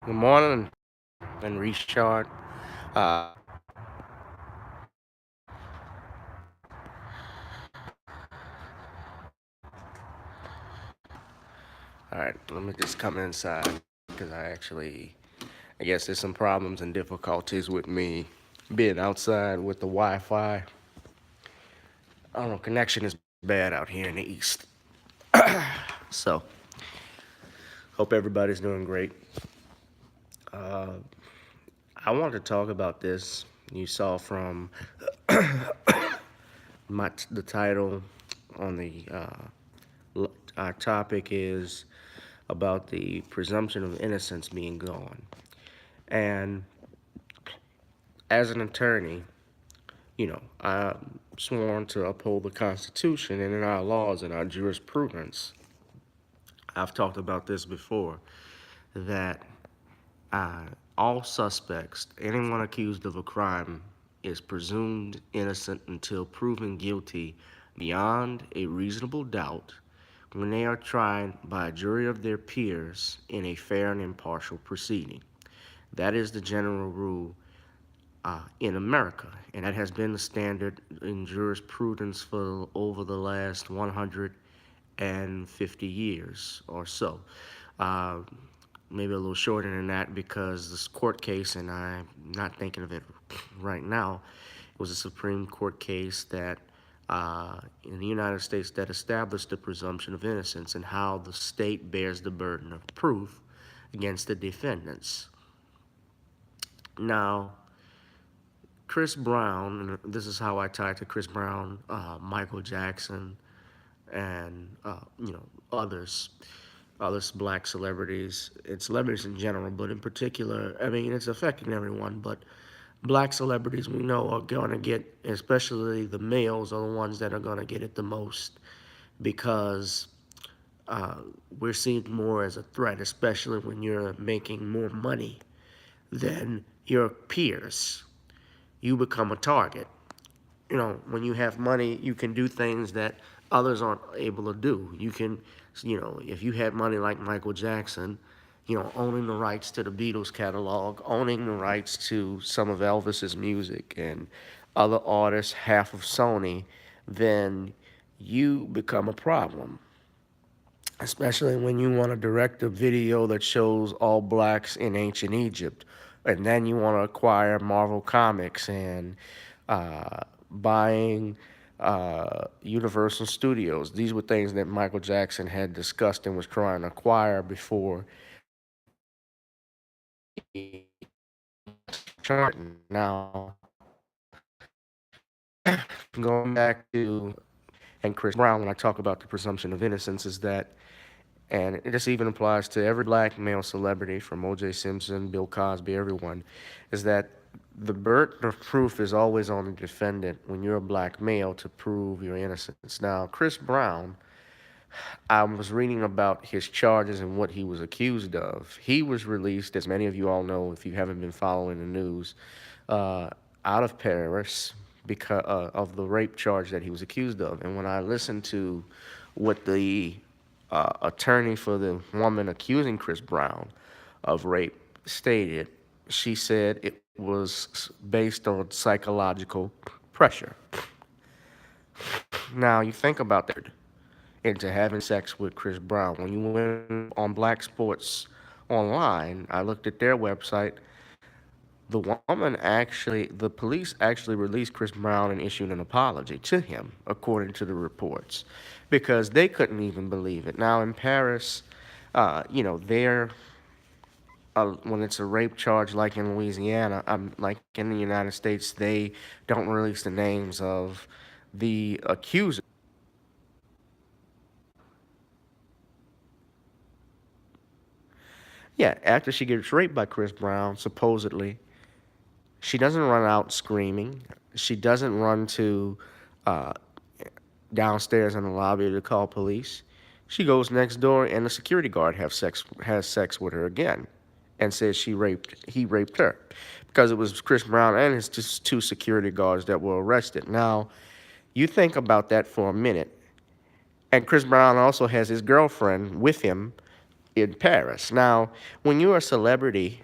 Good morning and Richard. Uh, all right, let me just come inside because I guess there's some problems and difficulties with me being outside with the Wi-Fi. I don't know, connection is bad out here in the east. So, hope everybody's doing great. Uh, I wanted to talk about this. You saw from the title on our topic is about the presumption of innocence being gone. And as an attorney, I'm sworn to uphold the Constitution and in our laws and our jurisprudence. I've talked about this before that uh, all suspects, anyone accused of a crime, is presumed innocent until proven guilty beyond a reasonable doubt when they are tried by a jury of their peers in a fair and impartial proceeding. That is the general rule in America, and that has been the standard in jurisprudence for over the last 150 years or so. Uh, Maybe a little shorter than that because this court case, and I'm not thinking of it right now, it was a Supreme Court case that in the United States that established the presumption of innocence and how the state bears the burden of proof against the defendants. Now, Chris Brown, and this is how I tie to Chris Brown, Michael Jackson, and others black celebrities, and celebrities in general, but in particular, I mean, it's affecting everyone, but black celebrities we know are going to get, especially the males, are the ones that are going to get it the most because uh, we're seen more as a threat, especially when you're making more money than your peers. You become a target. When you have money, you can do things that others aren't able to do. If you had money like Michael Jackson, owning the rights to the Beatles catalog, owning the rights to some of Elvis's music and other artists, half of Sony, then you become a problem. Especially when you want to direct a video that shows all blacks in ancient Egypt, and then you want to acquire Marvel Comics and buying Universal Studios. These were things that Michael Jackson had discussed and was trying to acquire before he started. Now, going back to and Chris Brown, when I talk about the presumption of innocence, is that, and this even applies to every black male celebrity from O.J. Simpson, Bill Cosby, everyone, is that the burden of proof is always on the defendant when you're a black male to prove your innocence. Now, Chris Brown, I was reading about his charges and what he was accused of. He was released, as many of you all know if you haven't been following the news, uh, out of Paris because of the rape charge that he was accused of. And when I listened to what the attorney for the woman accusing Chris Brown of rape stated, she said it was based on psychological pressure. Now, you think about that into having sex with Chris Brown. When you went on Black Sports Online, I looked at their website. The police actually released Chris Brown and issued an apology to him, according to the reports, because they couldn't even believe it. Now, in Paris, they're when it's a rape charge, like in Louisiana, like in the United States, they don't release the names of the accuser. Yeah, after she gets raped by Chris Brown, supposedly, she doesn't run out screaming. She doesn't run to uh, downstairs in the lobby to call police. She goes next door, and the security guard has sex with her again, and says he raped her, because it was Chris Brown and his just two security guards that were arrested. Now, you think about that for a minute, and Chris Brown also has his girlfriend with him in Paris. Now, when you're a celebrity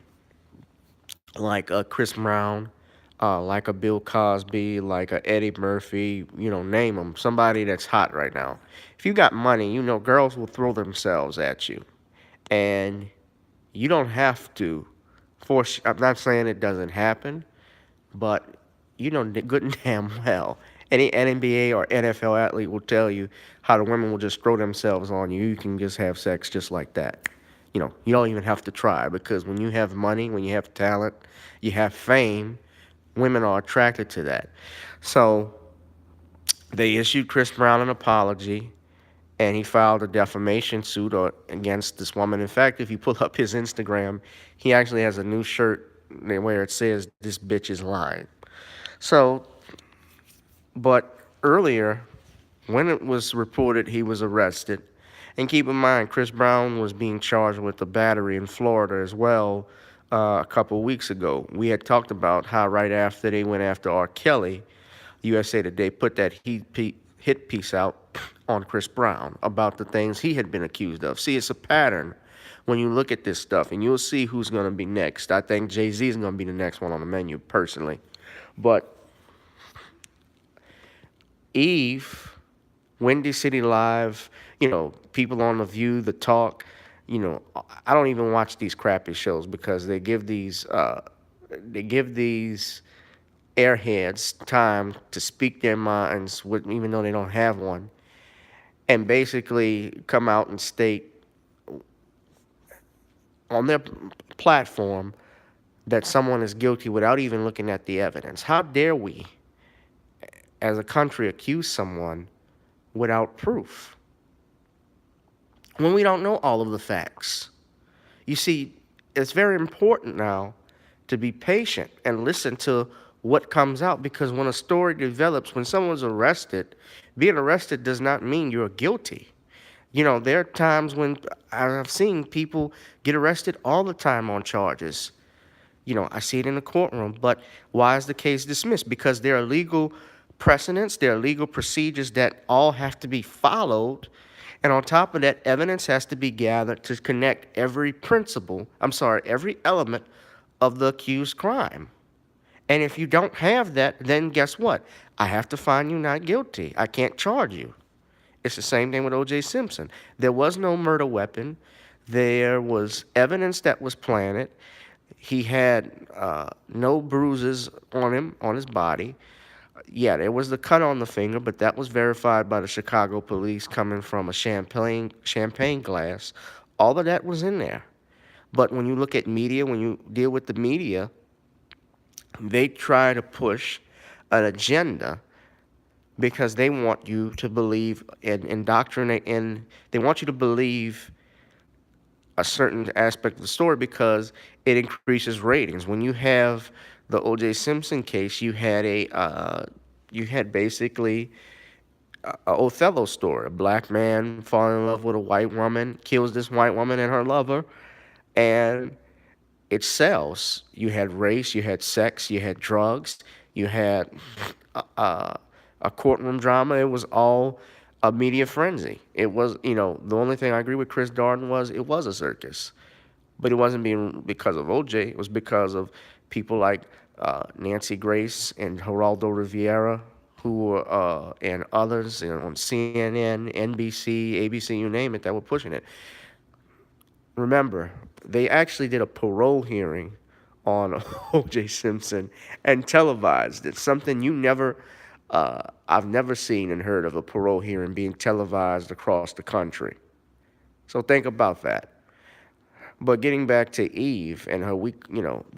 like a Chris Brown, like a Bill Cosby, like a Eddie Murphy, name them, somebody that's hot right now. If you got money, girls will throw themselves at you, and you don't have to force. I'm not saying it doesn't happen, but good and damn well, any NBA or NFL athlete will tell you how the women will just throw themselves on you. You can just have sex just like that. You don't even have to try, because when you have money, when you have talent, you have fame, women are attracted to that. So they issued Chris Brown an apology, and he filed a defamation suit against this woman. In fact, if you pull up his Instagram, he actually has a new shirt where it says, "This bitch is lying." So, but earlier, when it was reported he was arrested, and keep in mind, Chris Brown was being charged with a battery in Florida as well a couple weeks ago. We had talked about how right after they went after R. Kelly, USA Today put that hit piece out on Chris Brown about the things he had been accused of. See, it's a pattern when you look at this stuff, and you'll see who's going to be next. I think Jay-Z is going to be the next one on the menu, personally. But Eve, Windy City Live, people on The View, The Talk, I don't even watch these crappy shows because they give these airheads time to speak their minds, even though they don't have one, and basically come out and state on their platform that someone is guilty without even looking at the evidence. How dare we, as a country, accuse someone without proof when we don't know all of the facts? You see, it's very important now to be patient and listen to what comes out, because when a story develops, when someone's arrested, being arrested does not mean you're guilty. There are times when I've seen people get arrested all the time on charges. I see it in the courtroom, but why is the case dismissed? Because there are legal precedents, there are legal procedures that all have to be followed. And on top of that, evidence has to be gathered to connect every element of the accused crime. And if you don't have that, then guess what? I have to find you not guilty. I can't charge you. It's the same thing with O.J. Simpson. There was no murder weapon. There was evidence that was planted. He had no bruises on him, on his body. Yeah, there was the cut on the finger, but that was verified by the Chicago police coming from a champagne glass. All of that was in there. But when you look at media, when you deal with the media, they try to push an agenda because they want you to believe and indoctrinate, and they want you to believe a certain aspect of the story because it increases ratings. When you have the O.J. Simpson case, you had basically a Othello story. A black man falling in love with a white woman, kills this white woman and her lover, and it sells. You had race, you had sex, you had drugs, you had a courtroom drama. It was all a media frenzy. It was, the only thing I agree with Chris Darden was it was a circus, but it wasn't being because of OJ. It was because of people like Nancy Grace and Geraldo Rivera, who were and others on CNN, NBC, ABC, you name it, that were pushing it. Remember, they actually did a parole hearing on O.J. Simpson and televised it. Something I've never seen and heard of, a parole hearing being televised across the country. So think about that. But getting back to Eve and her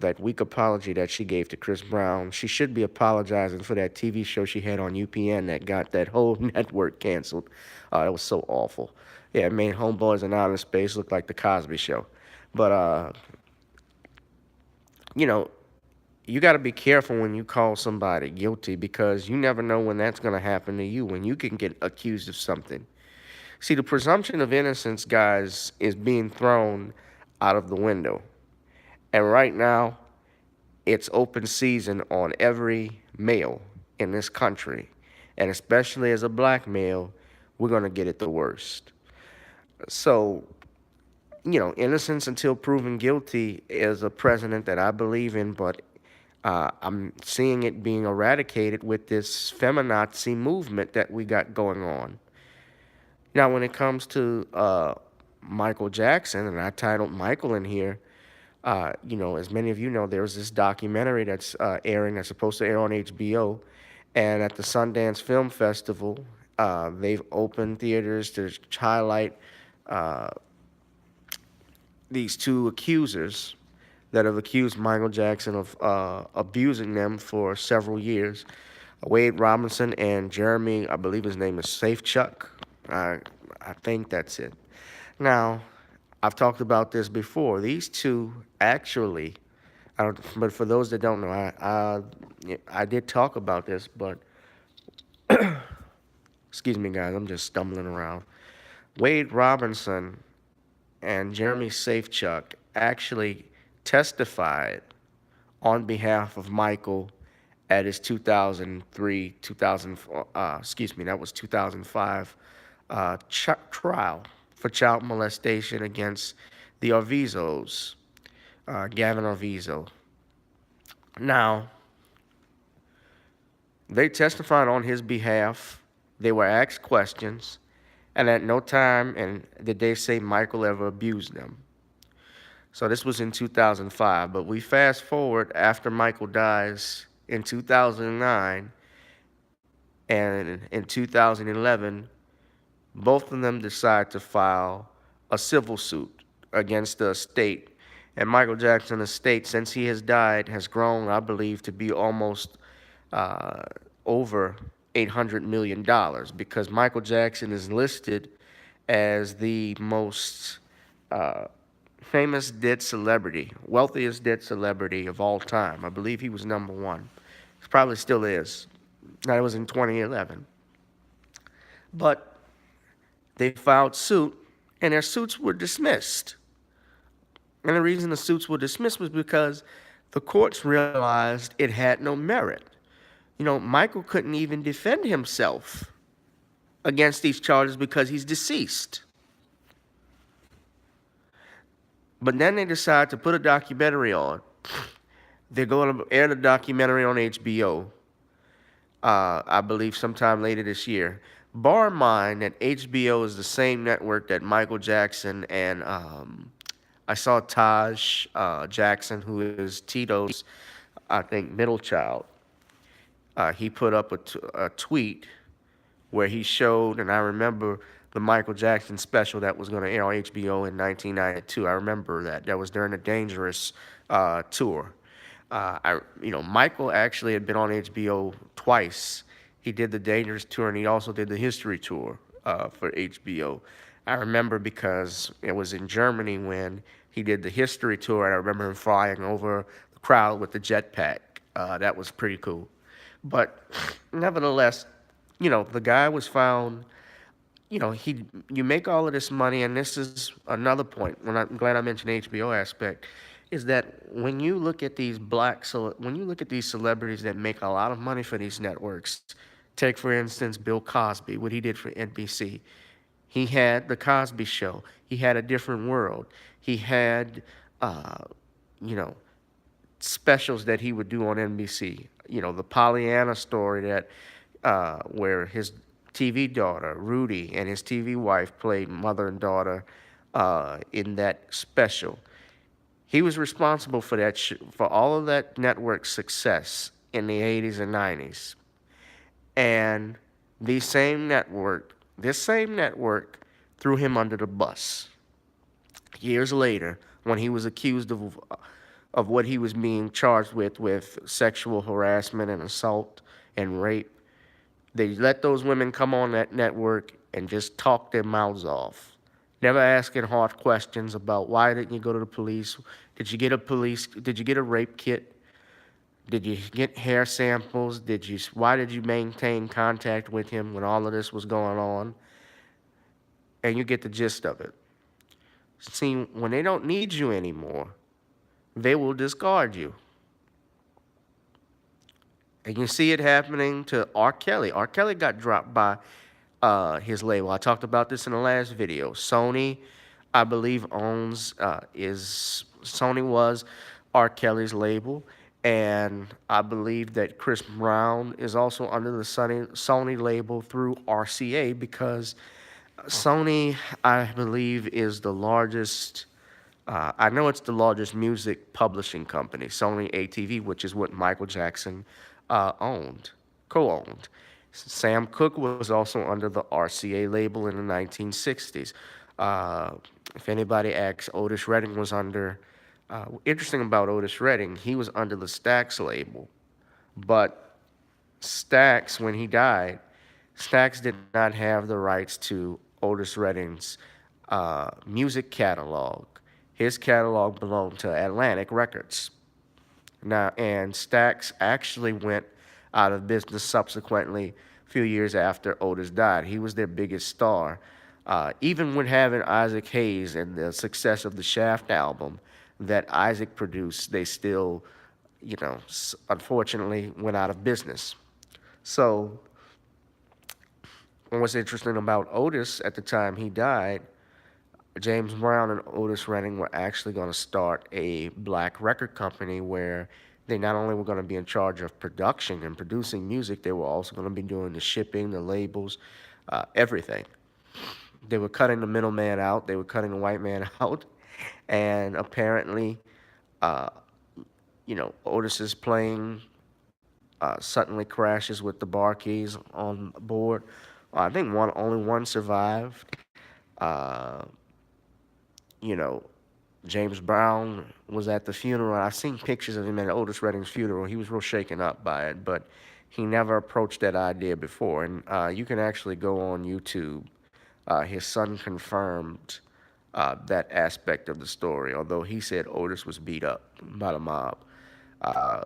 that weak apology that she gave to Chris Brown, she should be apologizing for that TV show she had on UPN that got that whole network canceled. It was so awful. Yeah, it made Homeboys in Outer Space look like the Cosby Show. But you know, you got to be careful when you call somebody guilty, because you never know when that's going to happen to you, when you can get accused of something. See, the presumption of innocence, guys, is being thrown out of the window. And right now, it's open season on every male in this country. And especially as a black male, we're going to get it the worst. So innocence until proven guilty is a precedent that I believe in, but I'm seeing it being eradicated with this feminazi movement that we got going on. Now, when it comes to Michael Jackson, and I titled Michael in here, as many of you know, there's this documentary that's airing, that's supposed to air on HBO. And at the Sundance Film Festival, they've opened theaters to highlight uh, these two accusers that have accused Michael Jackson of abusing them for several years. Wade Robinson and Jeremy, I believe his name is Safe Chuck. I think that's it. Now, I've talked about this before. These two actually, but for those that don't know, I did talk about this, but excuse me, guys, I'm just stumbling around. Wade Robinson and Jeremy Safechuck actually testified on behalf of Michael at his 2003, 2000, that was 2005 trial for child molestation against the Arvizos, Gavin Arvizo. Now, they testified on his behalf. They were asked questions, and at no time did they say Michael ever abused them. So this was in 2005, but we fast forward after Michael dies in 2009, and in 2011, both of them decide to file a civil suit against the estate. And Michael Jackson's estate, since he has died, has grown, I believe, to be almost uh, over $800 million because Michael Jackson is listed as the most uh, famous dead celebrity, wealthiest dead celebrity of all time. I believe he was number one. He probably still is. That was in 2011. But they filed suit, and their suits were dismissed. And the reason the suits were dismissed was because the courts realized it had no merit. Michael couldn't even defend himself against these charges because he's deceased. But then they decide to put a documentary on. They're going to air the documentary on HBO, I believe sometime later this year. Bar in mind that HBO is the same network that Michael Jackson and I saw Taj Jackson, who is Tito's, I think, middle child. He put up a tweet where he showed, and I remember the Michael Jackson special that was going to air on HBO in 1992. I remember that. That was during the Dangerous tour. Michael actually had been on HBO twice. He did the Dangerous tour, and he also did the History tour for HBO. I remember because it was in Germany when he did the History tour, and I remember him flying over the crowd with the jetpack. That was pretty cool. But nevertheless, the guy was found. You make all of this money, and this is another point. I'm glad I mentioned the HBO aspect, is that when you look at these when you look at these celebrities that make a lot of money for these networks, take for instance Bill Cosby, what he did for NBC. He had the Cosby Show. He had A Different World. He had, you know, specials that he would do on NBC. The Pollyanna story that where his TV daughter Rudy and his TV wife played mother and daughter in that special. He was responsible for for all of that network's success in the 80s and 90s. And this same network threw him under the bus. Years later, when he was accused of what he was being charged with sexual harassment and assault and rape, they let those women come on that network and just talk their mouths off. Never asking hard questions about why didn't you go to the police? Did you get a rape kit? Did you get hair samples? Why did you maintain contact with him when all of this was going on? And you get the gist of it. See, when they don't need you anymore, they will discard you. And you see it happening to R. Kelly. R. Kelly got dropped by his label. I talked about this in the last video. Sony I believe owns is Sony was R. Kelly's label, and I believe that Chris Brown is also under the Sony label through RCA because Sony, I believe, is the largest. I know it's the largest music publishing company, Sony ATV, which is what Michael Jackson owned, co-owned. Sam Cooke was also under the RCA label in the 1960s. Uh, if anybody asks, Otis Redding was under. Interesting about Otis Redding, he was under the Stax label, but Stax, when he died, Stax did not have the rights to Otis Redding's music catalog. His catalog belonged to Atlantic Records. Now, and Stax actually went out of business subsequently, a few years after Otis died. He was their biggest star. Even when having Isaac Hayes and the success of the Shaft album that Isaac produced, they still, unfortunately went out of business. So, what's interesting about Otis at the time he died, James Brown and Otis Redding were actually going to start a black record company where they not only were going to be in charge of production and producing music, they were also going to be doing the shipping, the labels, everything. They were cutting the middleman out, they were cutting the white man out, and apparently, uh, Otis's plane suddenly crashes with the bar keys on board. I think only one survived. Uh, you know, James Brown was at the funeral. I've seen pictures of him at Otis Redding's funeral. He was real shaken up by it, but he never approached that idea before. And you can actually go on YouTube. His son confirmed that aspect of the story, although he said Otis was beat up by the mob. Uh,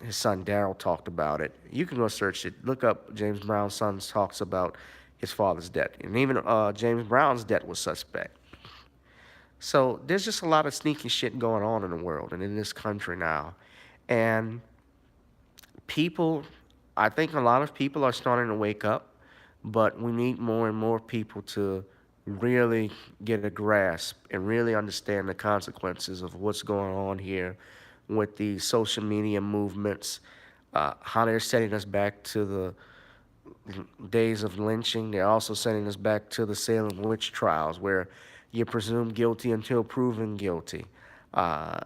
his son Daryl talked about it. You can go search it. Look up James Brown's son talks about his father's death. And even James Brown's death was suspect. So there's just a lot of sneaky shit going on in the world and in this country now. And people, I think a lot of people are starting to wake up, but we need more and more people to really get a grasp and really understand the consequences of what's going on here with the social media movements, how they're setting us back to the days of lynching. They're also sending us back to the Salem witch trials, where you're presumed guilty until proven guilty. Uh,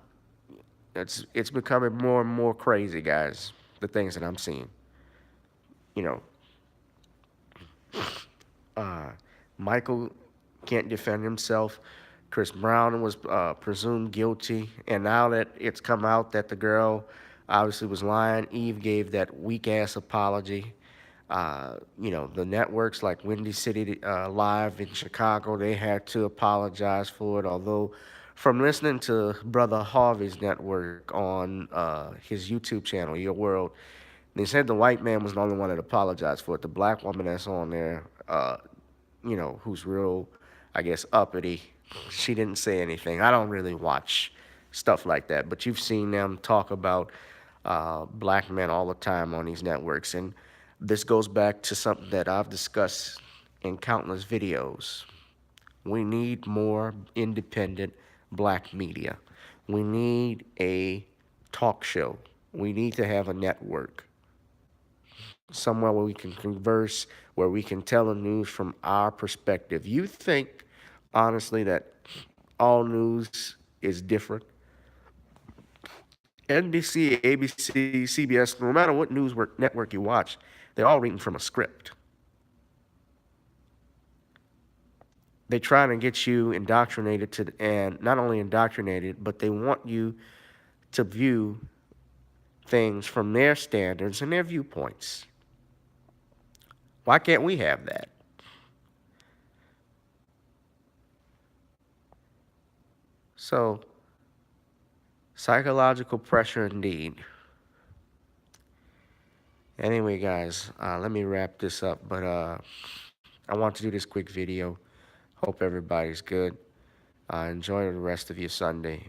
it's becoming more and more crazy, guys. The things that I'm seeing, you know, uh, Michael can't defend himself. Chris Brown was presumed guilty, and now that it's come out that the girl obviously was lying, Eve gave that weak ass apology. The networks like Windy City Live in Chicago, they had to apologize for it. Although, from listening to Brother Harvey's network on his YouTube channel, Your World, they said the white man was the only one that apologized for it. The black woman that's on there, who's real, I guess, uppity, she didn't say anything. I don't really watch stuff like that, but you've seen them talk about black men all the time on these networks. And this goes back to something that I've discussed in countless videos. We need more independent black media. We need a talk show. We need to have a network, somewhere where we can converse, where we can tell the news from our perspective. You think, honestly, that all news is different? NBC, ABC, CBS, no matter what network you watch, they're all reading from a script. They try to get you indoctrinated and not only indoctrinated, but they want you to view things from their standards and their viewpoints. Why can't we have that? So, psychological pressure indeed. Anyway, guys, let me wrap this up. But I want to do this quick video. Hope everybody's good. Enjoy the rest of your Sunday.